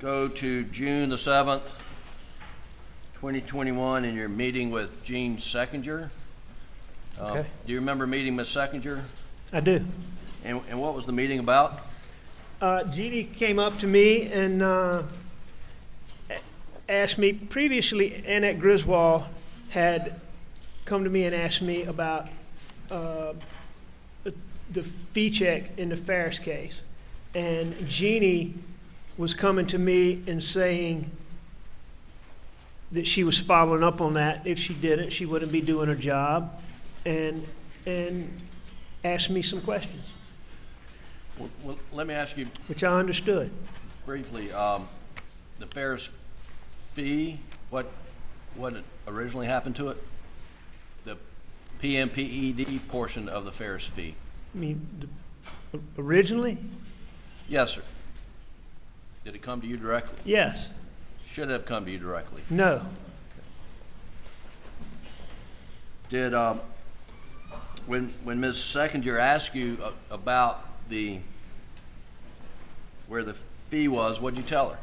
go to June the 7th, 2021, and you're meeting with Jean Seckinger. Okay. Do you remember meeting Ms. Seckinger? I do. And what was the meeting about? Jeannie came up to me and asked me, previously Annette Griswold had come to me and asked me about the fee check in the Ferris case. And Jeannie was coming to me and saying that she was following up on that. If she didn't, she wouldn't be doing her job, and asked me some questions. Well, let me ask you Which I understood. briefly, the Ferris fee, what originally happened to it? The PMPED portion of the Ferris fee. I mean, originally, Yes, sir. Did it come to you directly? yes, Should have come to you directly. no. Did, when Ms. Seckinger asked you about where the fee was, what'd you tell her?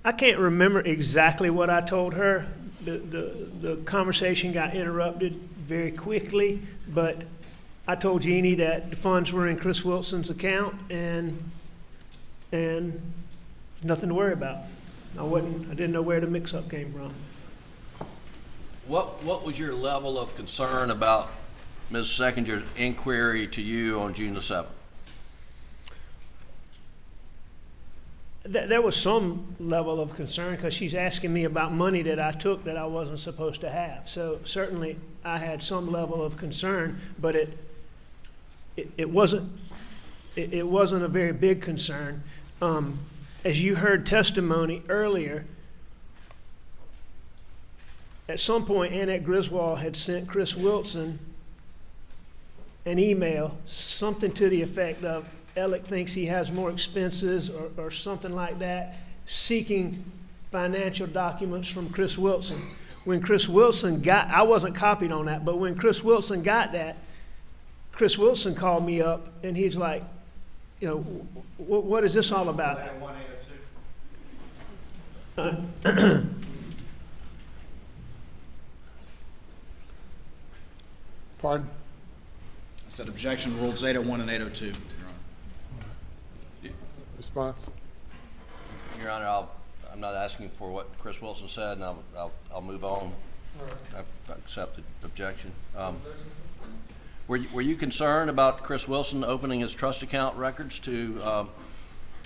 I can't remember exactly what I told her. The conversation got interrupted very quickly, but I told Jeannie that the funds were in Chris Wilson's account and nothing to worry about. I didn't know where the mix-up came from. What was your level of concern about Ms. Seckinger's inquiry to you on June the 7th? There was some level of concern because she's asking me about money that I took that I wasn't supposed to have. So certainly I had some level of concern, but it wasn't a very big concern. As you heard testimony earlier, at some point Annette Griswold had sent Chris Wilson an email, something to the effect of, Alec thinks he has more expenses or something like that, seeking financial documents from Chris Wilson. When Chris Wilson I wasn't copied on that, but when Chris Wilson got that, Chris Wilson called me up and he's like, you know, what is this all about? Pardon? I said objection rules 801 and 802, Your Honor. Response? Your Honor, I'm not asking for what Chris Wilson said, and I'll move on. I accept the objection. Were you concerned about Chris Wilson opening his trust account records to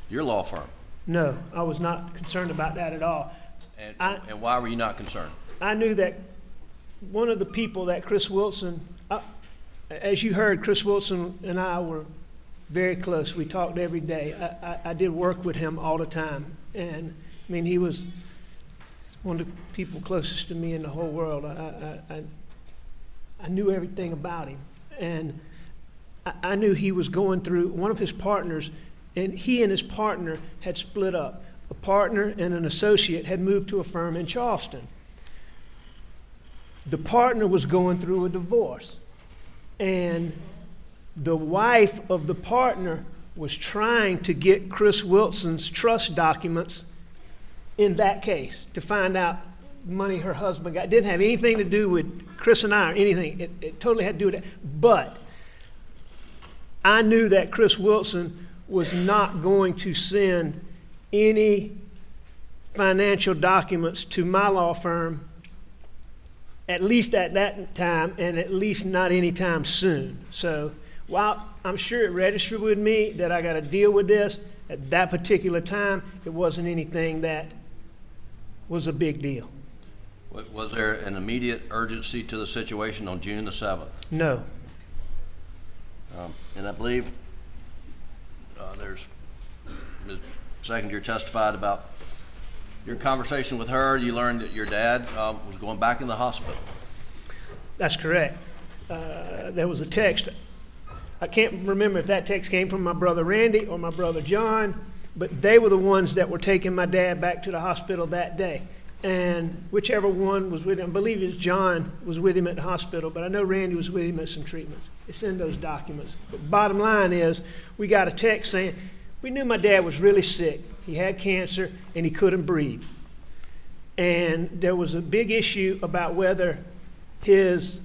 your law firm? No, I was not concerned about that at all. And why were you not concerned? I knew that one of the people that Chris Wilson, as you heard, Chris Wilson and I were very close. We talked every day. I did work with him all the time. And I mean, he was one of the people closest to me in the whole world. I knew everything about him. And I knew he was going through one of his partners, and he and his partner had split up. A partner and an associate had moved to a firm in Charleston. The partner was going through a divorce, and the wife of the partner was trying to get Chris Wilson's trust documents in that case to find out money her husband got. It didn't have anything to do with Chris and I or anything. It totally had to do with that. But I knew that Chris Wilson was not going to send any financial documents to my law firm, at least at that time, and at least not anytime soon. So while I'm sure it registered with me that I got to deal with this, at that particular time, it wasn't anything that was a big deal. Was there an immediate urgency to the situation on June the 7th? No. And I believe there's Ms. Seckinger testified about your conversation with her. You learned that your dad was going back in the hospital. That's correct. There was a text. I can't remember if that text came from my brother Randy or my brother John, but they were the ones that were taking my dad back to the hospital that day. And whichever one was with him, I believe it's John was with him at the hospital, but I know Randy was with him at some treatments. It's in those documents. But bottom line is, we got a text saying, we knew my dad was really sick. He had cancer and he couldn't breathe. And there was a big issue about whether his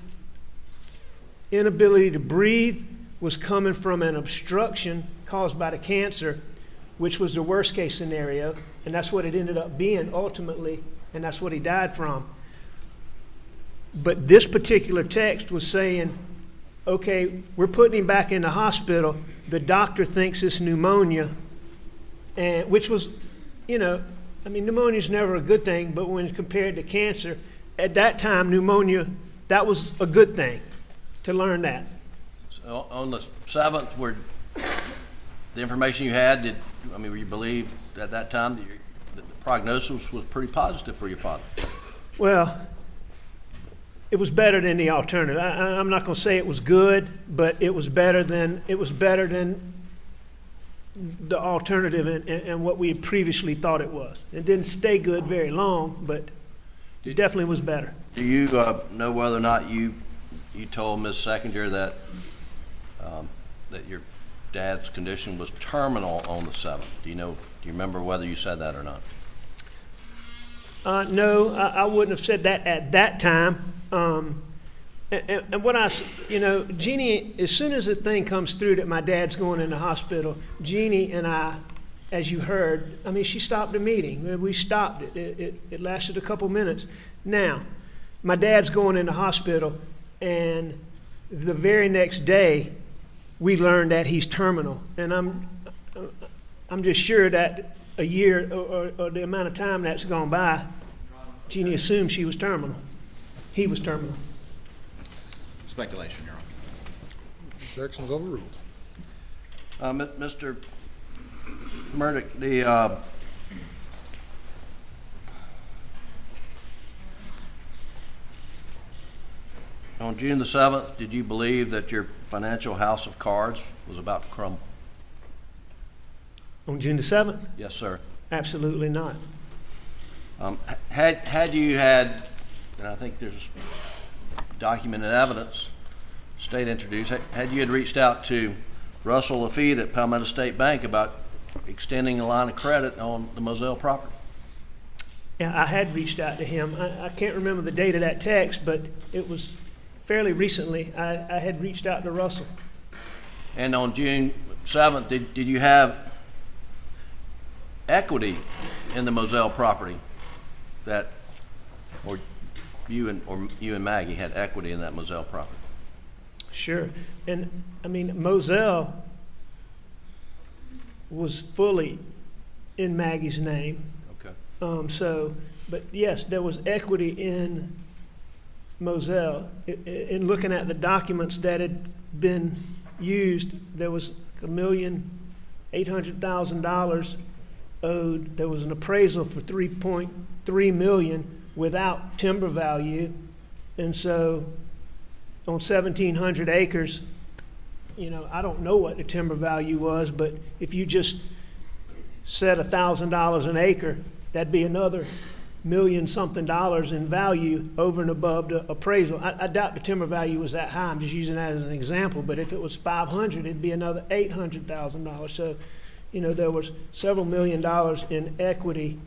inability to breathe was coming from an obstruction caused by the cancer, which was the worst case scenario, and that's what it ended up being ultimately, and that's what he died from. But this particular text was saying, okay, we're putting him back in the hospital. The doctor thinks it's pneumonia, and which was, pneumonia is never a good thing, but when compared to cancer, at that time, pneumonia, that was a good thing to learn that. So on the 7th, were the information you had, were you believed at that time that the prognosis was pretty positive for your father? Well, it was better than the alternative. I'm not going to say it was good, but it was better than the alternative and what we had previously thought it was. It didn't stay good very long, but it definitely was better. Do you know whether or not you told Ms. Seconder that that your dad's condition was terminal on the 7th? Do you remember whether you said that or not? No, I wouldn't have said that at that time. And what Jeannie, as soon as the thing comes through that my dad's going in the hospital, Jeannie and I, as you heard, she stopped the meeting. We stopped it. It lasted a couple minutes. Now, my dad's going in the hospital, and the very next day, we learned that he's terminal. And I'm just sure that a year or the amount of time that's gone by, Jeannie assumed she was terminal. He was terminal. Speculation, Your Honor. Objections overruled. Mr. Murdaugh, on June the 7th, did you believe that your financial house of cards was about to crumble? On June the 7th? Yes, sir. Absolutely not. Had you had, and I think there's documented evidence, state introduced, had you had reached out to Russell Lafitte at Palmetto State Bank about extending a line of credit on the Moselle property? Yeah, I had reached out to him. I can't remember the date of that text, but it was fairly recently. I had reached out to Russell. And on June 7th, did you have equity in the Moselle property or you and Maggie had equity in that Moselle property? Sure. And Moselle was fully in Maggie's name. Okay. But yes, there was equity in Moselle. In looking at the documents that had been used, there was $1,800,000 owed. There was an appraisal for $3.3 million without timber value, and so on 1,700 acres, I don't know what the timber value was, but if you just set $1,000 an acre, that'd be another $1,000,000-something in value over and above the appraisal. I doubt the timber value was that high. I'm just using that as an example, but if it was 500, it'd be another $800,000. So, there was several $1,000,000 in equity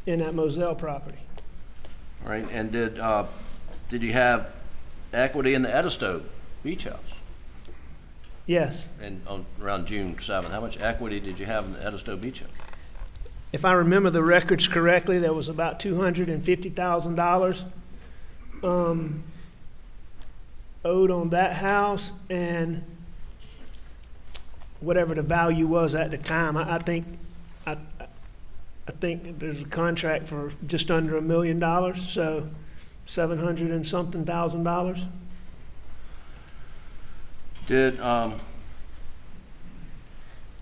in that Moselle property. All right. And did you have equity in the Edisto Beach House? Yes. And around June 7th, how much equity did you have in the Edisto Beach House? If I remember the records correctly, there was about $250,000 owed on that house, and whatever the value was at the time, I think there's a contract for just under $1 million, so $700 and something thousand. Did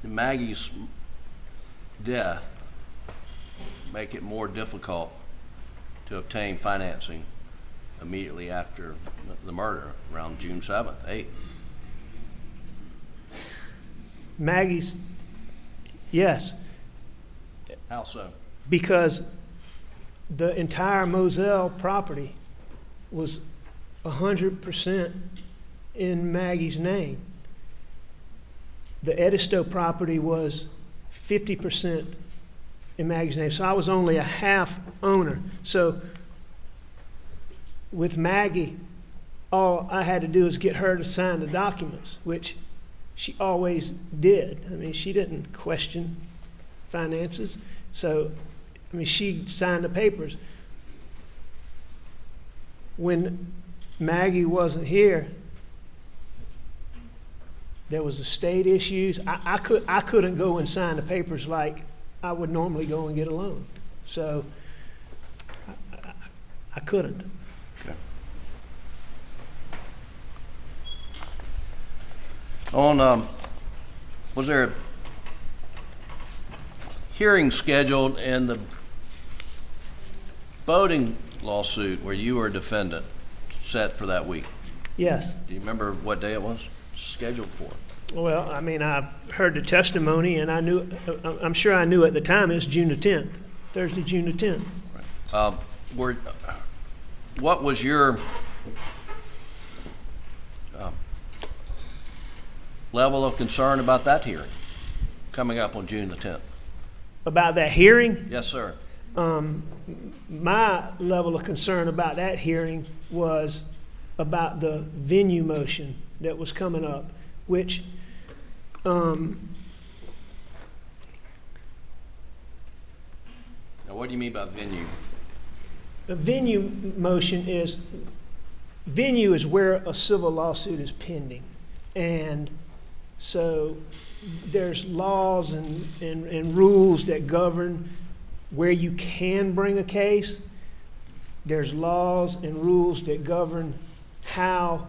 Maggie's death make it more difficult to obtain financing immediately after the murder around June 7th, 8th? Maggie's, yes. How so? Because the entire Moselle property was 100% in Maggie's name. The Edisto property was 50% in Maggie's name. So I was only a half owner. So with Maggie, all I had to do was get her to sign the documents, which she always did. I mean, she didn't question finances. So, I mean, she signed the papers. When Maggie wasn't here, there was estate issues. I couldn't go and sign the papers like I would normally go and get a loan. So I couldn't. Okay. On, was there a hearing scheduled in the boating lawsuit where you were a defendant set for that week? Yes. Do you remember what day it was scheduled for? Well, I mean, I've heard the testimony, and I'm sure I knew at the time it's June the 10th, Thursday, June the 10th. Right. What was your level of concern about that hearing coming up on June the 10th? About that hearing? Yes, sir. My level of concern about that hearing was about the venue motion that was coming up, which Now, what do you mean by venue? the venue motion is, venue is where a civil lawsuit is pending. And so there's laws and rules that govern where you can bring a case. There's laws and rules that govern how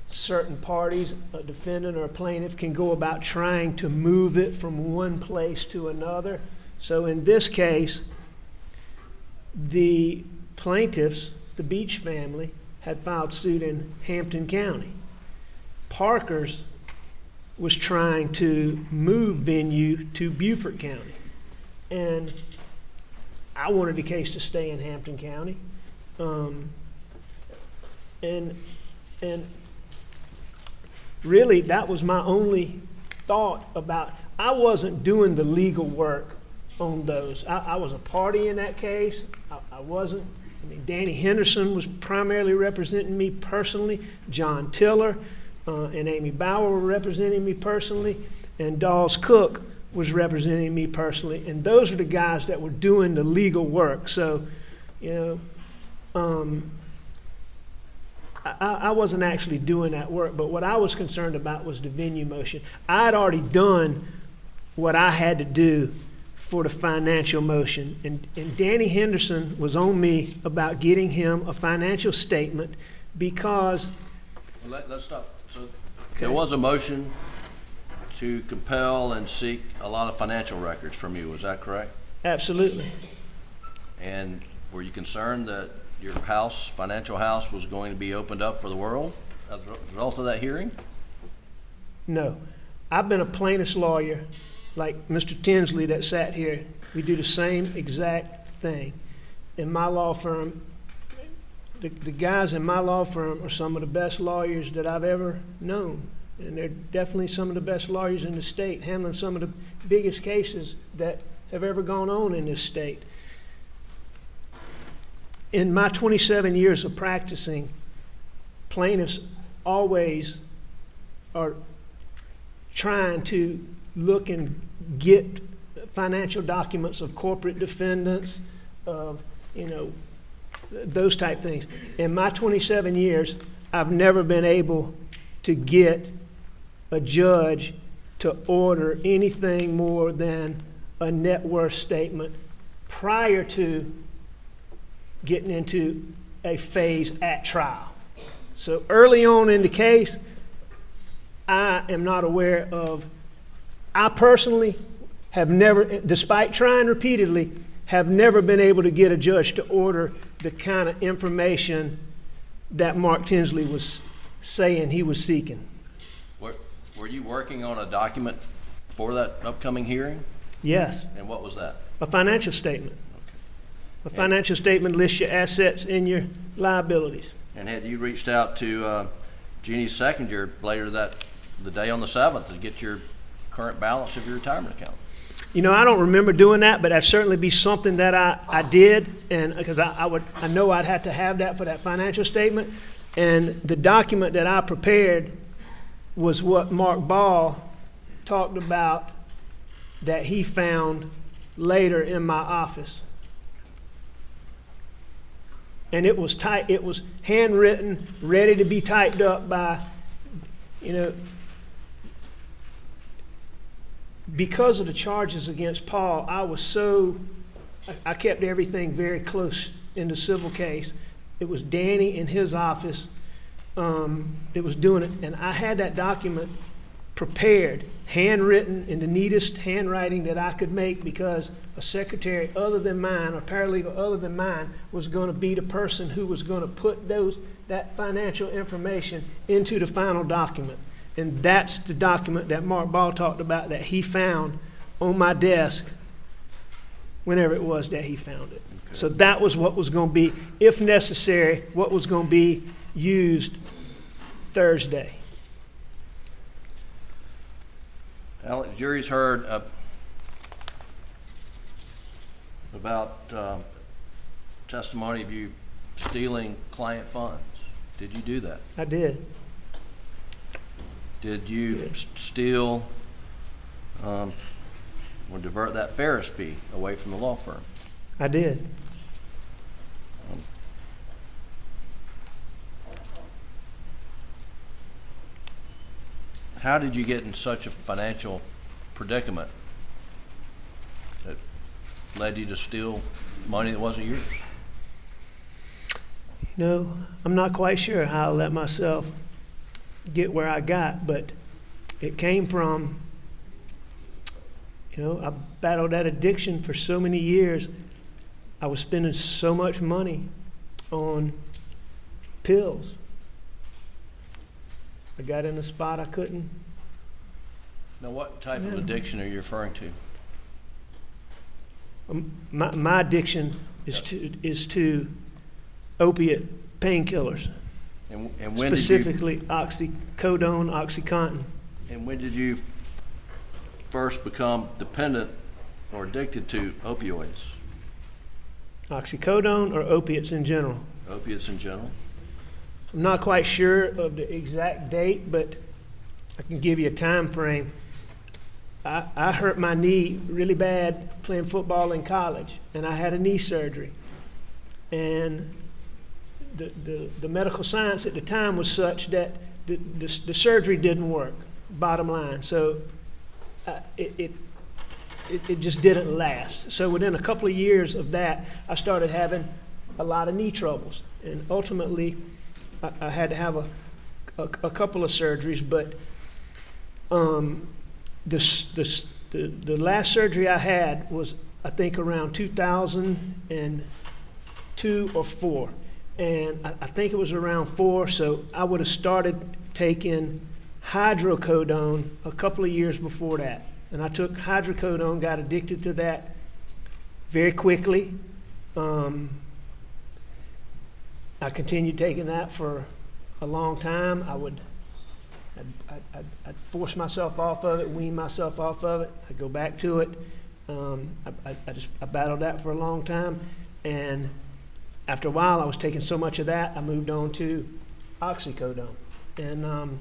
certain parties, a defendant or a plaintiff, can go about trying to move it from one place to another. So in this case, the plaintiffs, the Beach family, had filed suit in Hampton County. Parker's was trying to move venue to Beaufort County. And I wanted the case to stay in Hampton County. And really, that was my only thought about, I wasn't doing the legal work on those. I was a party in that case. I wasn't. I mean, Danny Henderson was primarily representing me personally. John Tiller and Amy Bauer were representing me personally. And Dawes Cook was representing me personally. And those are the guys that were doing the legal work. So, you know, I wasn't actually doing that work, but what I was concerned about was the venue motion. I'd already done what I had to do for the financial motion, and Danny Henderson was on me about getting him a financial statement because... Well, let's stop. So there was a motion to compel and seek a lot of financial records from you, was that correct? Absolutely. And were you concerned that your house, financial house, was going to be opened up for the world as a result of that hearing? No. I've been a plaintiff's lawyer like Mr. Tinsley that sat here. We do the same exact thing. In my law firm, the guys in my law firm are some of the best lawyers that I've ever known. And they're definitely some of the best lawyers in the state, handling some of the biggest cases that have ever gone on in this state. In my 27 years of practicing, plaintiffs always are trying to look and get financial documents of corporate defendants, of, you know, those type things. In my 27 years, I've never been able to get a judge to order anything more than a net worth statement prior to getting into a phase at trial. So early on in the case, I am not aware of, I personally have never, despite trying repeatedly, have never been able to get a judge to order the kind of information that Mark Tinsley was saying he was seeking. Were you working on a document for that upcoming hearing? Yes. And what was that? A financial statement. A financial statement lists your assets and your liabilities. And had you reached out to Jeannie Seconder later the day on the 7th to get your current balance of your retirement account? You know, I don't remember doing that, but that'd certainly be something that I did, and because I know I'd have to have that for that financial statement. And the document that I prepared was what Mark Ball talked about that he found later in my office. And it was it was handwritten, ready to be typed up by, you know, because of the charges against Paul, I kept everything very close in the civil case. It was Danny in his office. It was doing it, and I had that document prepared, handwritten in the neatest handwriting that I could make, because a secretary other than mine, or paralegal other than mine, was going to be the person who was going to put that financial information into the final document. And that's the document that Mark Ball talked about that he found on my desk whenever it was that he found it. Okay. So that was what was going to be, if necessary, what was going to be used Thursday. Well, the jury's heard about testimony of you stealing client funds. Did you do that? I did. Did you steal or divert that Ferris fee away from the law firm? I did. How did you get in such a financial predicament that led you to steal money that wasn't yours? You know, I'm not quite sure how I let myself get where I got, but it came from, you know, I battled that addiction for so many years. I was spending so much money on pills. I got in a spot I couldn't. Now, what type of addiction are you referring to? My addiction is to opiate painkillers. And when specifically oxycodone, OxyContin. And when did you first become dependent or addicted to opioids? Oxycodone or opiates in general? Opiates in general. I'm not quite sure of the exact date, but I can give you a time frame. I hurt my knee really bad playing football in college, and I had a knee surgery. And the medical science at the time was such that the surgery didn't work, bottom line. So it just didn't last. So within a couple of years of that, I started having a lot of knee troubles. And ultimately, I had to have a couple of surgeries, but the last surgery I had was, I think, around 2002 or 4. And I think it was around 4, so I would have started taking hydrocodone a couple of years before that. And I took hydrocodone, got addicted to that very quickly. I continued taking that for a long time. I'd force myself off of it, wean myself off of it. I'd go back to it. I battled that for a long time. And after a while, I was taking so much of that, I moved on to oxycodone. And,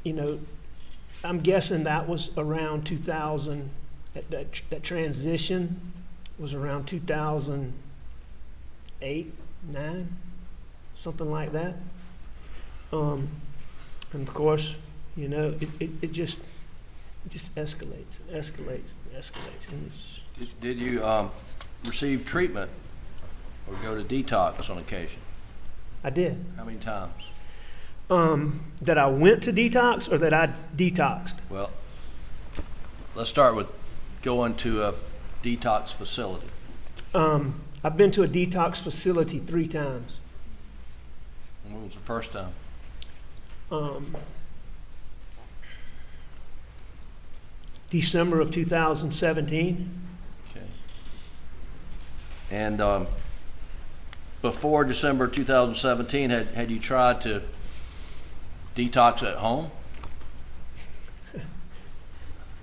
you know, I'm guessing that was around 2000, that transition was around 2008, 9, something like that. And of course, you know, it just escalates and escalates and escalates. And Did you receive treatment or go to detox on occasion? I did. How many times? That I went to detox or that I detoxed? Well, let's start with going to a detox facility. I've been to a detox facility 3 times. When was the first time? December of 2017. Okay. And before December 2017, had you tried to detox at home?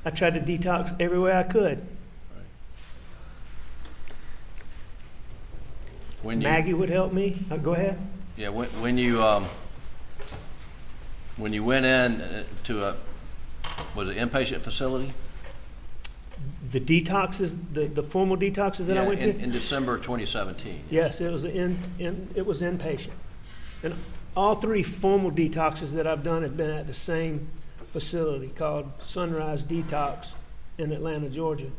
I tried to detox everywhere I could. When you, Maggie would help me. Go ahead. yeah, when you went in to a, was it inpatient facility? The detoxes, the formal detoxes that I Yeah, went to? in December 2017. Yes, it was it was inpatient. And all three formal detoxes that I've done have been at the same facility called Sunrise Detox in Atlanta, Georgia.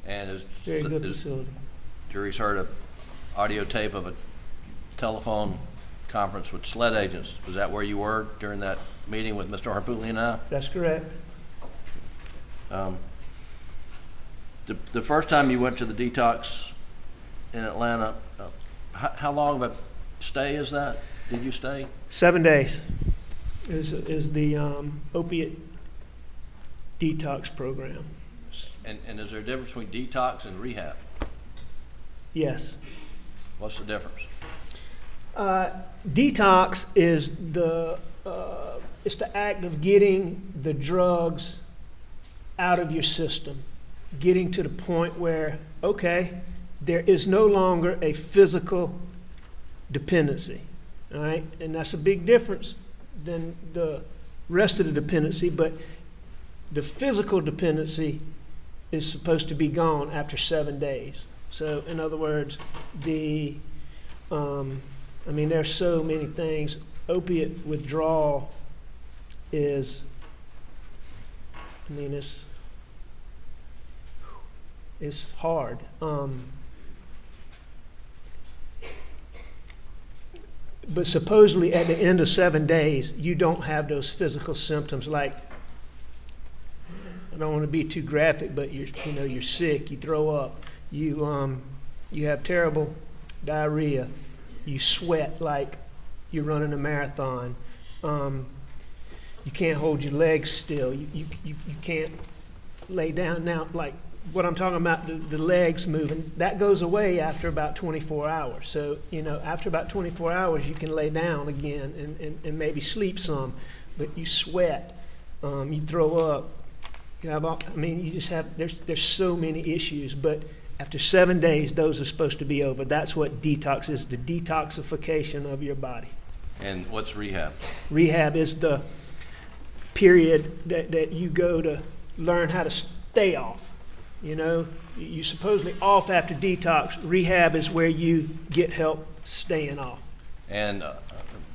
And is, Very good is facility. jury's heard a audio tape of a telephone conference with SLED agents. Was that where you were during that meeting with Mr. Harpootli and I? That's correct. The first time you went to the detox in Atlanta, how long of a stay is that? Did you stay? 7 days is the opiate detox program. And is there a difference between detox and rehab? Yes. What's the difference? Detox is it's the act of getting the drugs out of your system, getting to the point where, okay, there is no longer a physical dependency, all right? And that's a big difference than the rest of the dependency, but the physical dependency is supposed to be gone after 7 days. So in other words, there's so many things. Opiate withdrawal is, it's hard. But supposedly at the end of 7 days, you don't have those physical symptoms like, I don't want to be too graphic, but you're sick, you throw up, you have terrible diarrhea, you sweat like you're running a marathon, you can't hold your legs still, you can't lay down. Now, like what I'm talking about, the legs moving, that goes away after about 24 hours. So, after about 24 hours, you can lay down again and maybe sleep some, but you sweat, you throw up, you have all, you just have, there's so many issues, but after 7 days, those are supposed to be over. That's what detox is, the detoxification of your body. And what's rehab? Rehab is the period that you go to learn how to stay off. You're supposedly off after detox. Rehab is where you get help staying off. And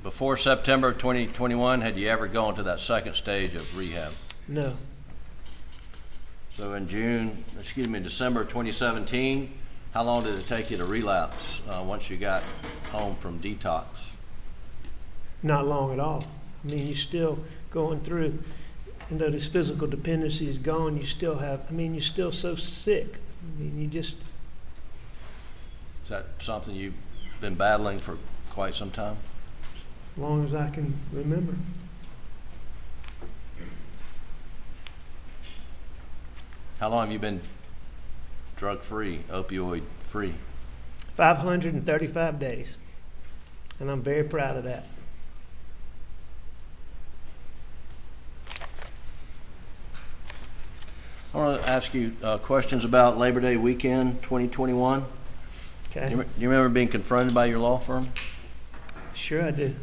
before September 2021, had you ever gone to that second stage of rehab? No. So in December 2017, how long did it take you to relapse once you got home from detox? Not long at all. You're still going through, though this physical dependency is gone, you still have, you're still so sick. Is that something you've been battling for quite some time? As long as I can remember. How long have you been drug-free, opioid-free? 535 days. And I'm very proud of that. I want to ask you questions about Labor Day weekend 2021. Okay. You remember being confronted by your law firm? Sure I do.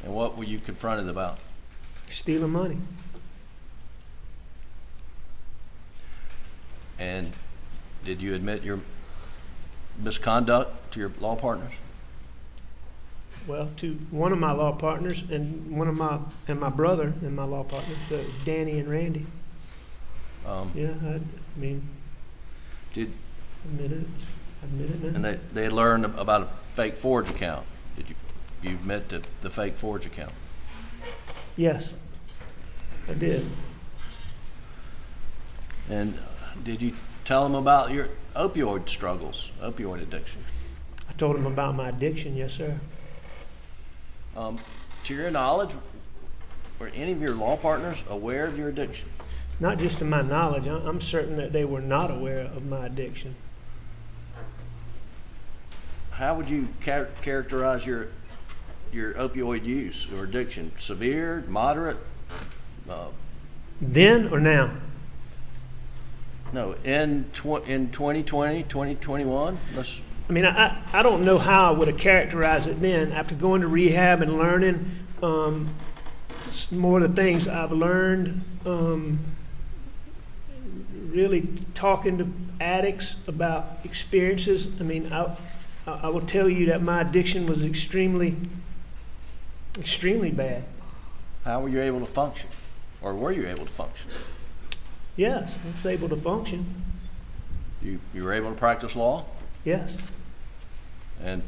And what were you confronted about? Stealing money. And did you admit your misconduct to your law partners? Well, to one of my law partners and my brother and my law partner, Danny and Randy. Yeah, Did admit it now. and they had learned about a fake forge account? Did you admit to the fake forge account? Yes, I did. And did you tell them about your opioid struggles, opioid addiction? I told him about my addiction, yes, sir. To your knowledge, were any of your law partners aware of your addiction? Not just to my knowledge, I'm certain that they were not aware of my addiction. How would you characterize your opioid use or addiction? Severe, moderate, Then or now? No, in 2020, 2021? I mean, I don't know how I would have characterized it then. After going to rehab and learning more of the things I've learned, really talking to addicts about experiences. I mean, I will tell you that my addiction was extremely bad. How were you able to function? Or were you able to function? Yes, I was able to function. You were able to practice law? Yes. And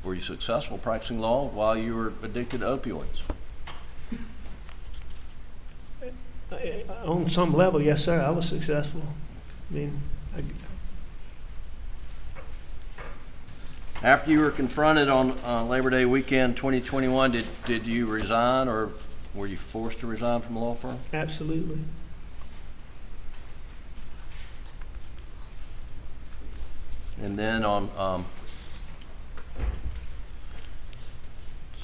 were you successful practicing law while you were addicted to opioids? On some level, yes, sir, I was successful. I mean, After you were confronted on Labor Day weekend 2021, did you resign, or were you forced to resign from the law firm? absolutely. And then on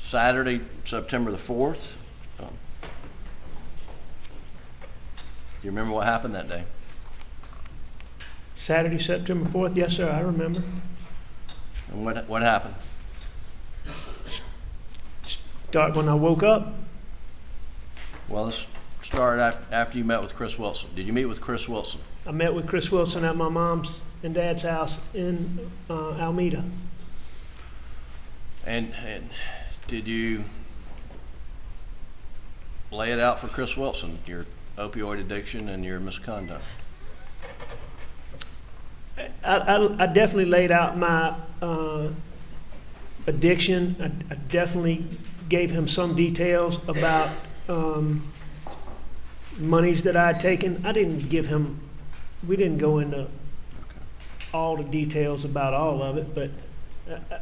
Saturday, September the 4th, do you remember what happened that day? Saturday, September 4th, yes, sir, I remember. And what happened? Start when I woke up. Well, let's start after you met with Chris Wilson. Did you meet with Chris Wilson? I met with Chris Wilson at my mom's and dad's house in Alameda. And did you lay it out for Chris Wilson, your opioid addiction and your misconduct? I definitely laid out my addiction. I definitely gave him some details about monies that I had taken. I didn't give him, we didn't go into all the details about all of it, but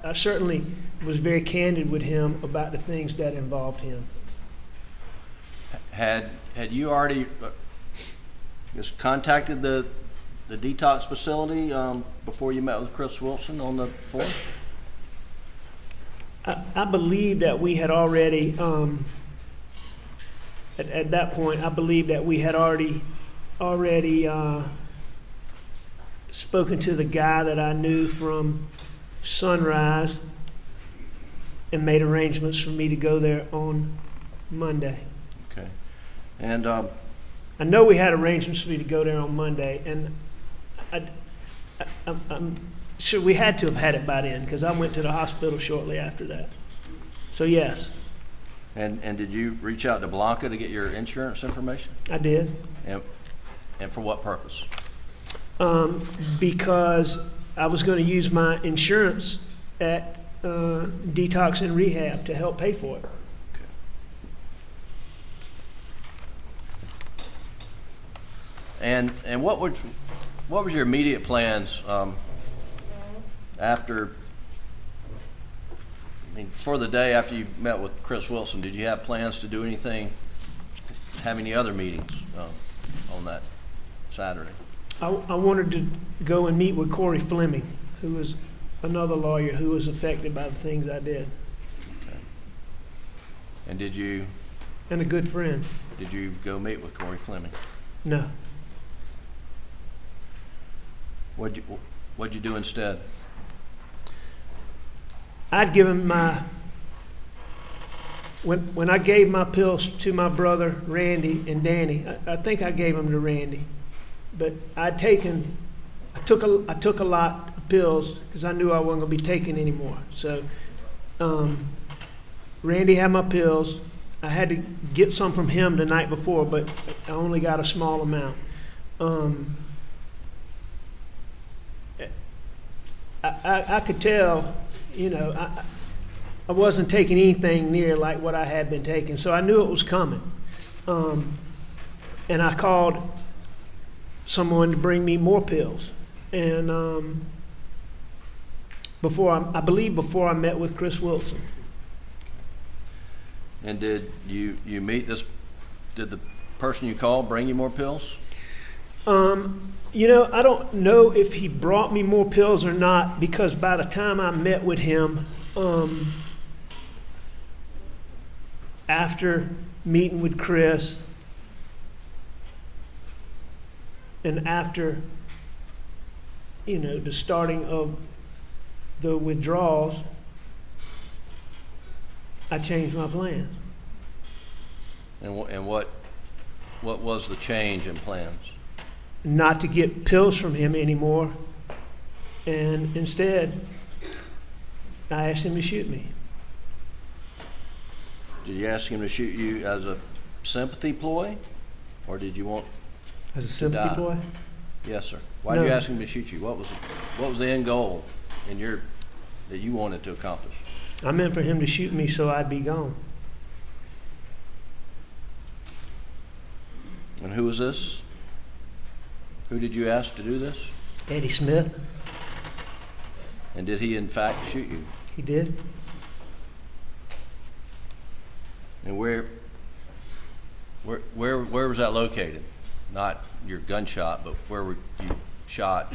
I certainly was very candid with him about the things that involved him. Had you already just contacted the detox facility before you met with Chris Wilson on the 4th? I believe that we had already, at that point, I believe that we had already spoken to the guy that I knew from Sunrise and made arrangements for me to go there on Monday. Okay. And I know we had arrangements for me to go there on Monday, and I'm sure we had to have had it by then because I went to the hospital shortly after that. So yes, and did you reach out to Blanca to get your insurance information? I did. And for what purpose? Because I was going to use my insurance at Detox and Rehab to help pay for it. Okay. And what was your immediate plans after? I mean, for the day after you met with Chris Wilson, did you have plans to do anything? Have any other meetings on that Saturday? I wanted to go and meet with Corey Fleming, who was another lawyer who was affected by the things I did. Okay. And And a good friend. did you go meet with Corey Fleming? No. What'd you do instead? I'd given my, when I gave my pills to my brother Randy and Danny, I think I gave them to Randy, but I took a lot of pills because I knew I wasn't going to be taking any more. So Randy had my pills. I had to get some from him the night before, but I only got a small amount. I could tell, you know, I wasn't taking anything near like what I had been taking, so I knew it was coming. And I called someone to bring me more pills. And I believe before I met with Chris Wilson. And did you meet did the person you called bring you more pills? You know, I don't know if he brought me more pills or not, because by the time I met with him, after meeting with Chris, And after, the starting of the withdrawals, I changed my plans. And what was the change in plans? Not to get pills from him anymore, and instead, I asked him to shoot me. Did you ask him to shoot you as a sympathy ploy, or did you want? As a sympathy die. ploy? Yes, sir. Why did you No. ask him to shoot you? What was the end goal that you wanted to accomplish? I meant for him to shoot me so I'd be gone. And who was this? Who did you ask to do this? Eddie Smith, And did he in fact shoot you? he did. And where was that located? Not your gunshot, but where were you shot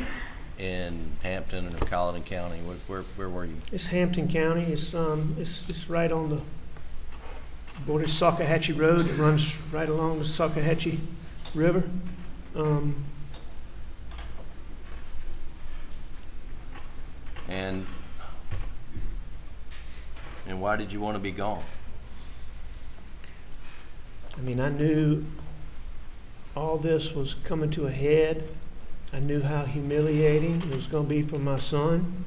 in Hampton or Colleton County? Where were you? It's Hampton County. It's right on the border of Salkehatchie Road. It runs right along the Salkehatchie River. And why did you want to be gone? I mean, I knew all this was coming to a head. I knew how humiliating it was going to be for my son.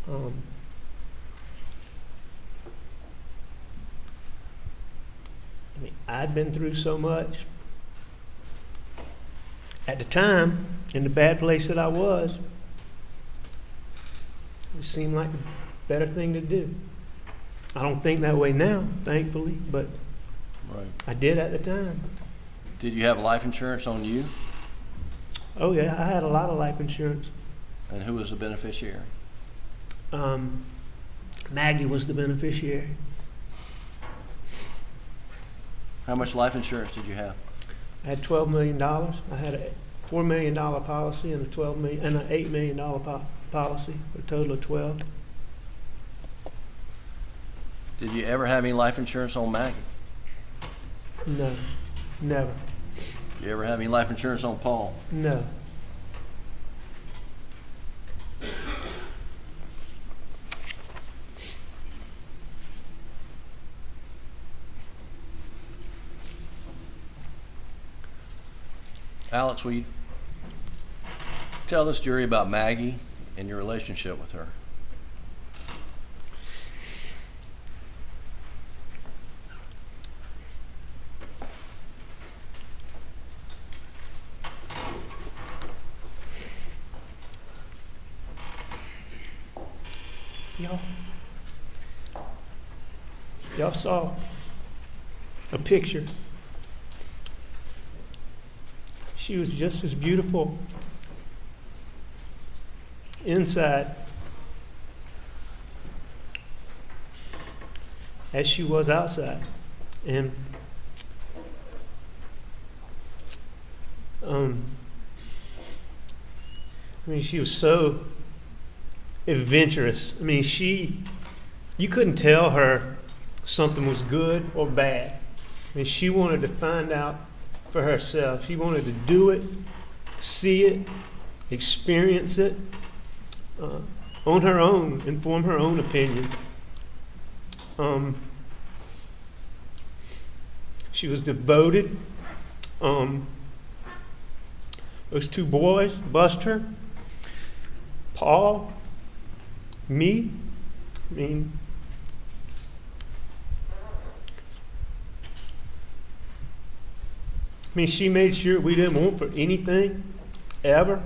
I mean, I'd been through so much. At the time, in the bad place that I was, it seemed like the better thing to do. I don't think that way now, thankfully, but Right. I did at the time. Did you have life insurance on you? Oh yeah, I had a lot of life insurance. And who was the beneficiary? Maggie was the beneficiary. How much life insurance did you have? I had $12 million. I had a $4 million policy and an $8 million policy, for a total of 12. Did you ever have any life insurance on Maggie? No, never. Did you ever have any life insurance on Paul? No. Alex, will you tell this jury about Maggie and your relationship with her? Y'all saw a picture. She was just as beautiful inside as she was outside. And I mean, she was so adventurous. I mean, you couldn't tell her something was good or bad. I mean, she wanted to find out for herself. She wanted to do it, see it, experience it on her own and form her own opinion. She was devoted. Those two boys, Buster, Paul, me. I mean, she made sure we didn't want for anything, ever.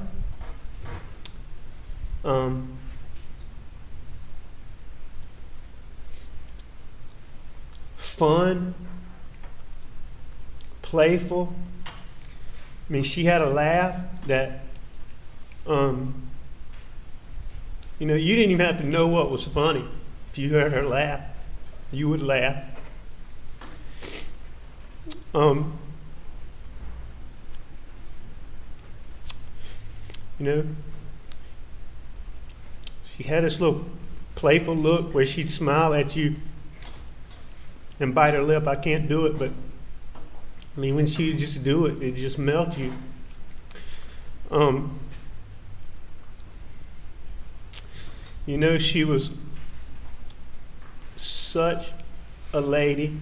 Fun, playful. I mean, she had a laugh that, you didn't even have to know what was funny. If you heard her laugh, you would laugh. She had this little playful look where she'd smile at you and bite her lip. I can't do it, but I mean, when she just do it, it just melts you. You know, she was such a lady,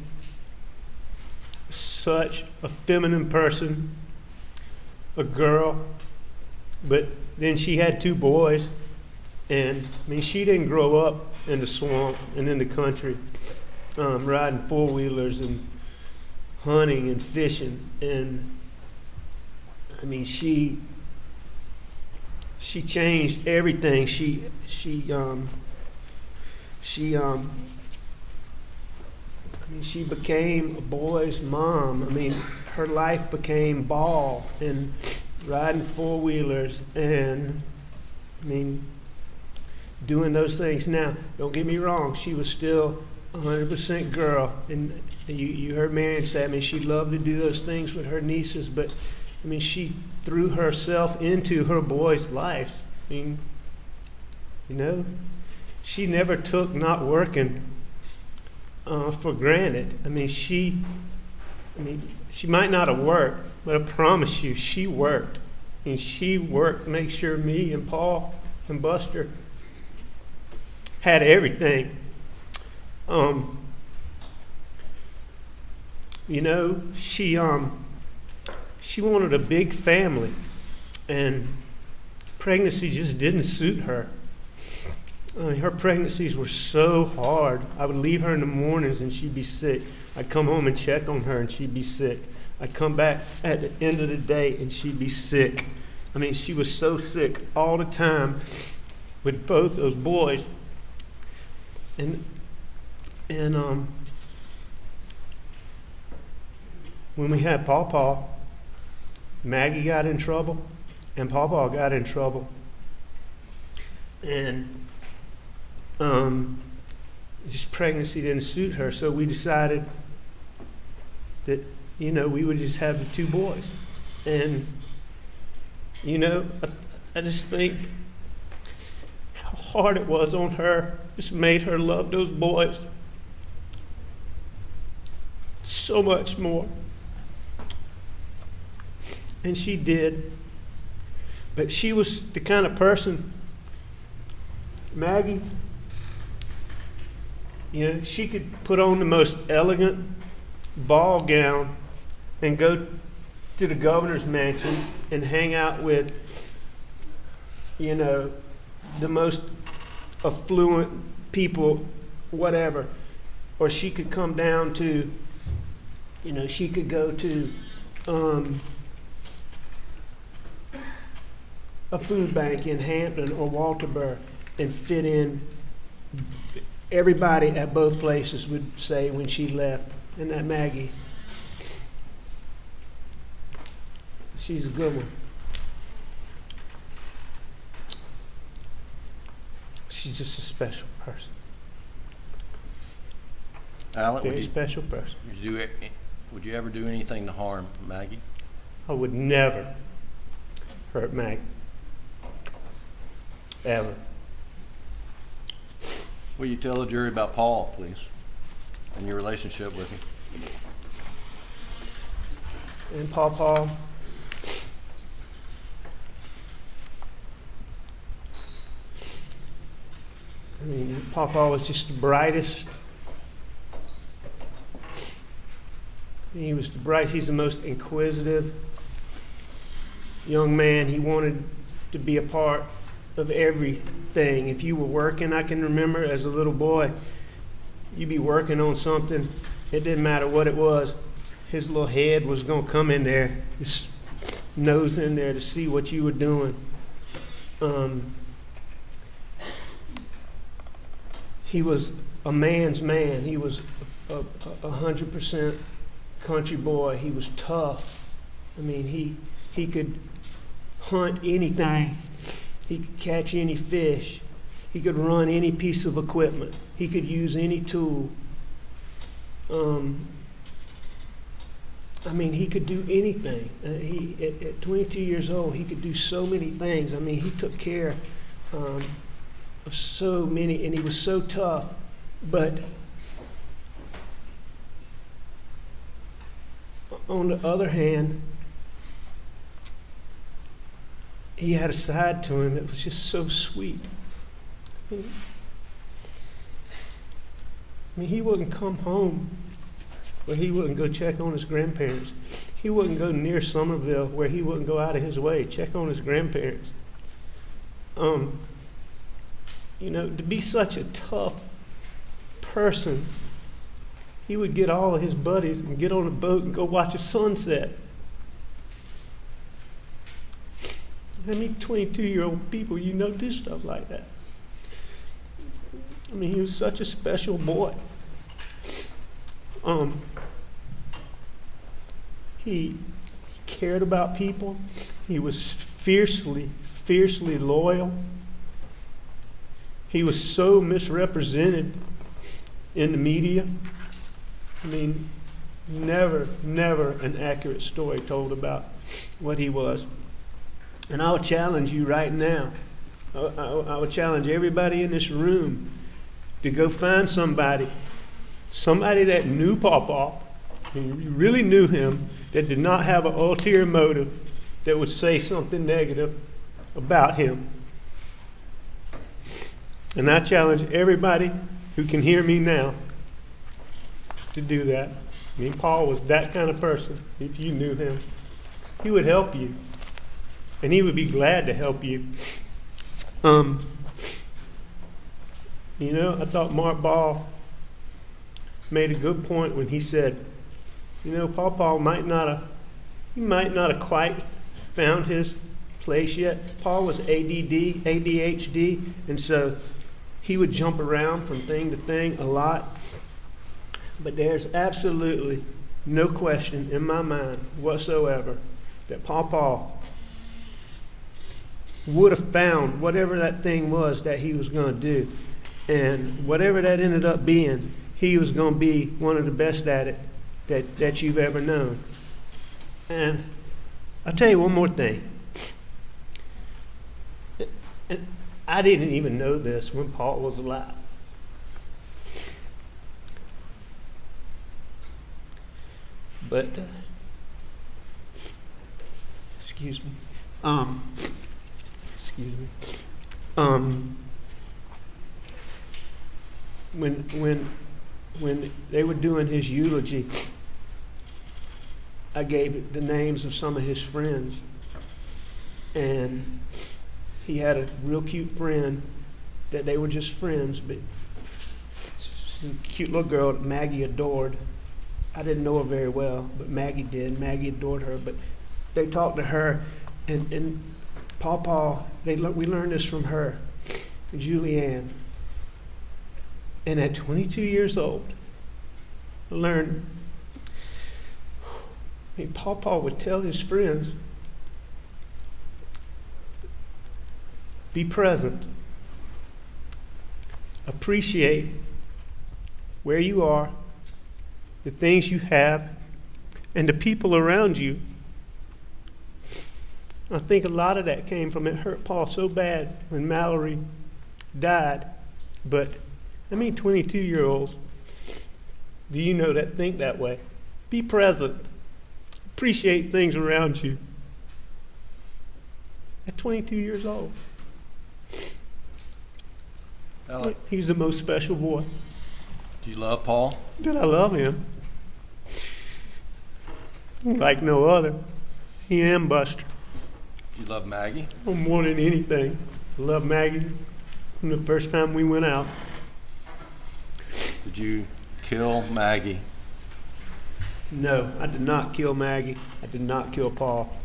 such a feminine person, a girl, but then she had 2 boys, and I mean, she didn't grow up in the swamp and in the country, riding 4-wheelers and hunting and fishing, and I mean, she changed everything. She became a boy's mom. I mean, her life became ball and riding 4-wheelers and, I mean, doing those things. Now, don't get me wrong, she was still 100% girl. And you heard Marion say, I mean, she loved to do those things with her nieces, but, I mean, she threw herself into her boy's life. I mean, you know, she never took not working for granted. I mean, she might not have worked, but I promise you, she worked. And she worked to make sure me and Paul and Buster had everything. You know, she wanted a big family, and pregnancy just didn't suit her. Her pregnancies were so hard. I would leave her in the mornings and she'd be sick. I'd come home and check on her and she'd be sick. I'd come back at the end of the day and she'd be sick. I mean, she was so sick all the time with both those boys. And when we had Paw, Maggie got in trouble and Paw got in trouble. And just pregnancy didn't suit her, so we decided that, you know, we would just have the 2 boys. And, you know, I just think how hard it was on her, just made her love those boys so much more. And she did. But she was the kind of person, Maggie, you know, she could put on the most elegant ball gown and go to the governor's mansion and hang out with, you know, the most affluent people, whatever. Or she could come down to, you know, she could go to a food bank in Hampton or Walterboro and fit in. Everybody at both places would say when she left, and that Maggie, she's a good one. She's just a special person. Alan, Very special person. would you ever do anything to harm Maggie? I would never hurt Maggie. Ever. Will you tell the jury about Paul, please, and your relationship with him? And Paw, I mean, Paw was just the brightest. He was the brightest. He's the most inquisitive young man. He wanted to be a part of everything. If you were working, I can remember as a little boy, you'd be working on something. It didn't matter what it was. His little head was going to come in there, his nose in there to see what you were doing. He was a man's man. He was a 100% country boy. He was tough. I mean, he could hunt anything. He could catch any fish. He could run any piece of equipment. He could use any tool. I mean, he could do anything. At 22 years old, he could do so many things. I mean, he took care of so many, and he was so tough. But on the other hand, he had a side to him that was just so sweet. I mean, he wouldn't come home where he wouldn't go check on his grandparents. He wouldn't go near Somerville where he wouldn't go out of his way, check on his grandparents. You know, to be such a tough person, he would get all of his buddies and get on a boat and go watch a sunset. How many 22-year-old people you know do stuff like that? I mean, he was such a special boy. He cared about people. He was fiercely loyal. He was so misrepresented in the media. I mean, never an accurate story told about what he was. And I would challenge you right now. I would challenge everybody in this room to go find somebody that knew Pawpaw, who really knew him, that did not have an ulterior motive, that would say something negative about him. And I challenge everybody who can hear me now to do that. I mean, Paul was that kind of person. If you knew him, he would help you. And he would be glad to help you. You know, I thought Mark Ball made a good point when he said, you know, Paul might not have quite found his place yet. Paul was ADHD, and so he would jump around from thing to thing a lot. But there's absolutely no question in my mind whatsoever that Paul would have found whatever that thing was that he was going to do. And whatever that ended up being, he was going to be one of the best at it that you've ever known. And I'll tell you one more thing. And I didn't even know this when Paul was alive. But, excuse me. When they were doing his eulogy, I gave the names of some of his friends, and he had a real cute friend that they were just friends, but a cute little girl that Maggie adored. I didn't know her very well, but Maggie did. Maggie adored her, but they talked to her, and Paul, we learned this from her, Julianne. And at 22 years old, I learned, Paul would tell his friends, be present, appreciate where you are, the things you have, and the people around you. I think a lot of that came from it hurt Paul so bad when Mallory died. But I mean, 22-year-olds, do you know that think that way? Be present. Appreciate things around you. At 22 years old. He's the most special boy. Do you love Paul? Did I love him? Like no other. He and Buster. Do you love Maggie? Oh, more than anything. I love Maggie from the first time we went out. Did you kill Maggie? No, I did not kill Maggie. I did not kill Paul.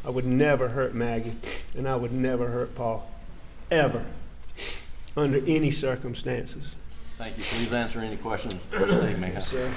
I would never hurt Maggie, and I would never hurt Paul. Ever. Under any circumstances. Thank you. Please answer any questions for State Macon. Sir.